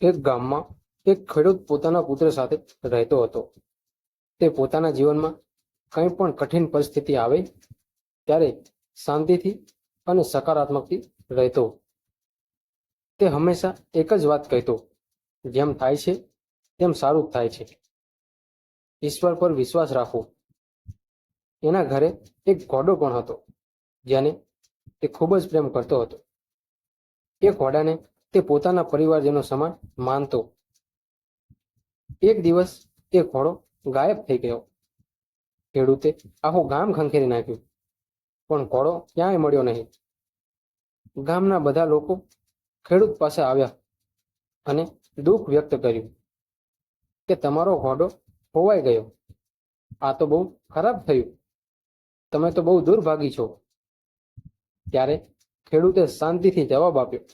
એક ગામમાં એક ખેડૂત પોતાના પુત્ર સાથે રહેતો હતો. તે પોતાના જીવનમાં કંઈ પણ કઠિન પરિસ્થિતિ આવે ત્યારે શાંતિથી અને સકારાત્મકથી રહેતો. તે હંમેશા એક જ વાત કહેતો, જેમ થાય છે તેમ સારું જ થાય છે. ઈશ્વર પર વિશ્વાસ રાખવો. એના ઘરે એક ઘોડો પણ હતો, જેને તે ખૂબ જ પ્રેમ કરતો હતો. એ ઘોડાને તે પોતાના પરિવારજનો સમાન માનતો. એક દિવસ એ ઘોડો ગાયબ થઈ ગયો. ખેડૂતે આખું ગામ ખંખેરી નાખ્યું, પણ ઘોડો ક્યાંય મળ્યો નહીં. ગામના બધા લોકો ખેડૂત પાસે આવ્યા અને દુઃખ વ્યક્ત કર્યું કે તમારો ઘોડો ખોવાઈ ગયો. આ તો બહુ ખરાબ થયું. તમે તો બહુ દુર્ભાગી છો. ત્યારે ખેડૂતે શાંતિથી જવાબ આપ્યો,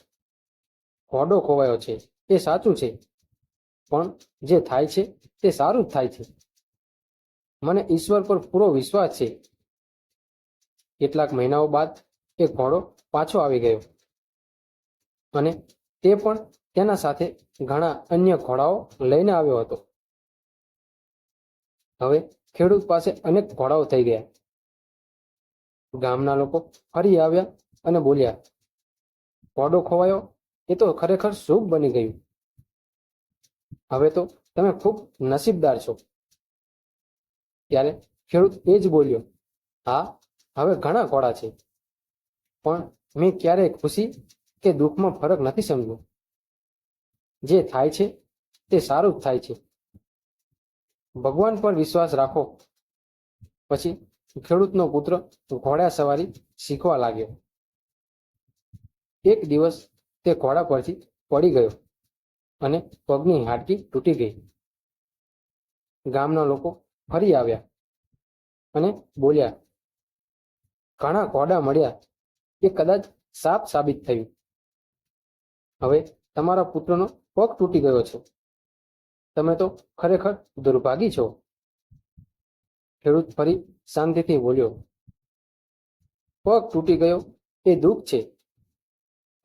ઘોડો ખોવાયો છે એ સાચું છે, પણ જે થાય છે તે સારું જ થાય છે. મને ઈશ્વર પર પૂરો વિશ્વાસ છે. કેટલાક મહિનાઓ બાદ એ ઘોડો પાછો આવી ગયો અને તે પણ તેના સાથે ઘણા અન્ય ઘોડાઓ લઈને આવ્યો હતો. હવે ખેડૂત પાસે અનેક ઘોડાઓ થઈ ગયા. ગામના લોકો ફરી આવ્યા અને બોલ્યા, ઘોડો ખોવાયો એ તો ખરેખર શુભ બની ગયું. હવે તો તમે ખૂબ નસીબદાર છો. ત્યારે ખેડૂત એ જ બોલ્યો, હા, હવે ઘણા ઘોડા છે, પણ મેં ક્યારેય ખુશી કે દુઃખમાં ફરક નથી સમજ્યો. જે થાય છે તે સારું જ થાય છે. ભગવાન પર વિશ્વાસ રાખો. પછી ખેડૂતનો પુત્ર ઘોડા સવારી શીખવા લાગ્યો. એક દિવસ તે ઘોડા પરથી પડી ગયો અને પગની હાડકી તૂટી ગઈ. ગામના લોકો ફરી આવ્યા અને બોલ્યા, ઘણા ઘોડા મળ્યા, એ કદાચ સાપ સાબિત થયું. હવે તમારા પુત્રનો પગ તૂટી ગયો છે. તમે તો ખરેખર દુર્ભાગી છો. ખેડૂત ફરી શાંતિથી બોલ્યો, પગ તૂટી ગયો એ દુઃખ છે,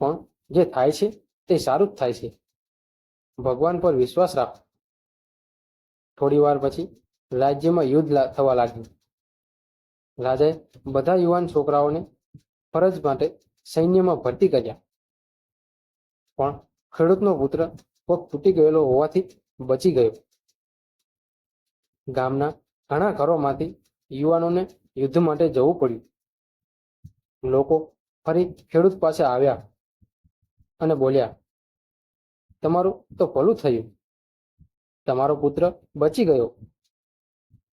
પણ જે થાય છે તે સારું જ થાય છે. ભગવાન પર વિશ્વાસ રાખો. થોડી વાર પછી રાજ્યમાં યુદ્ધ થવા લાગ્યું. રાજાએ બધા યુવાન છોકરાઓને ફરજ માટે સૈન્યમાં ભરતી કર્યા, પણ ખેડૂતનો પુત્ર પગ તૂટી ગયેલો હોવાથી બચી ગયો. ગામના ઘણા ઘરોમાંથી યુવાનોને યુદ્ધ માટે જવું પડ્યું. લોકો ફરી ખેડૂત પાસે આવ્યા અને બોલ્યા, તમારું તો ભલું થયું. તમારો પુત્ર બચી ગયો,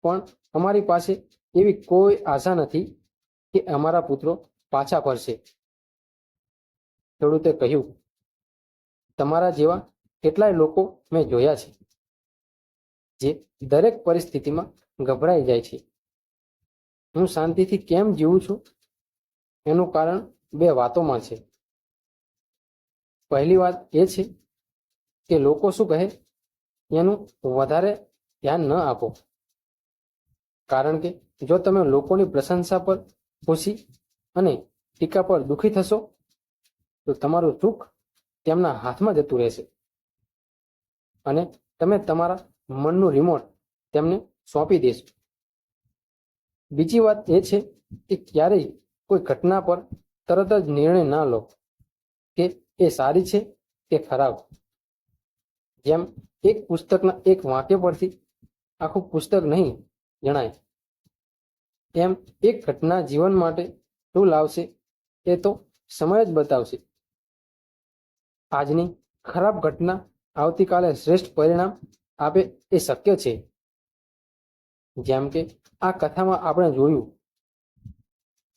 પણ અમારી પાસે એવી કોઈ આશા નથી કે અમારા પુત્રો પાછા ફરશે. ખેડૂતે કહ્યું, તમારા જેવા કેટલાય લોકો મેં જોયા છે, જે દરેક પરિસ્થિતિમાં ગભરાઈ જાય છે. હું શાંતિથી કેમ જીવું છું એનું કારણ બે વાતોમાં છે. પહેલી વાત એ છે કે લોકો શું કહે એનું વધારે ધ્યાન ન આપો, કારણ કે જો તમે લોકોની પ્રશંસા પર ખુશી અને ટીકા પર દુઃખી થશો તો તમારું સુખ તેમના હાથમાં જતું રહેશે અને તમે તમારા મનનું રિમોટ તેમને સોંપી દેશો. બીજી વાત એ છે કે ક્યારેય કોઈ ઘટના પર તરત જ નિર્ણય ના લો કે એ સારી છે કે ખરાબ. જેમ એક પુસ્તકના એક વાક્ય પરથી આખું પુસ્તક નહીં જણાય, એમ એક ઘટના જીવન માટે શું લાવશે એ તો સમય જ બતાવશે. આજની ખરાબ ઘટના આવતીકાલે શ્રેષ્ઠ પરિણામ આપે એ શક્ય છે. જેમ કે આ કથામાં આપણે જોયું,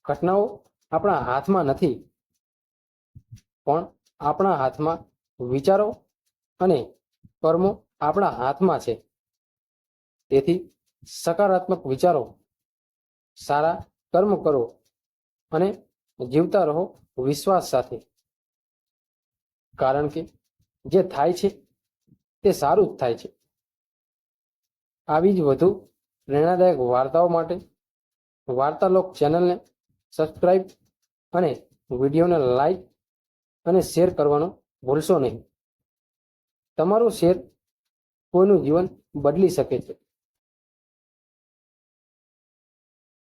ઘટનાઓ આપણા હાથમાં નથી, પણ આપણા હાથમાં વિચારો અને કર્મો આપણા હાથમાં છે. તેથી સકારાત્મક વિચારો, સારા કર્મ કરો અને જીવતા રહો વિશ્વાસ સાથે, કારણ કે જે થાય છે તે સારું જ થાય છે. આવી જ વધુ પ્રેરણાદાયક વાર્તાઓ માટે વાર્તાલોક ચેનલને સબસ્ક્રાઈબ અને વિડીયોને લાઈક અને શેર કરવાનું ભૂલશો નહીં. તમારું શેર કોઈનું જીવન બદલી શકે છે.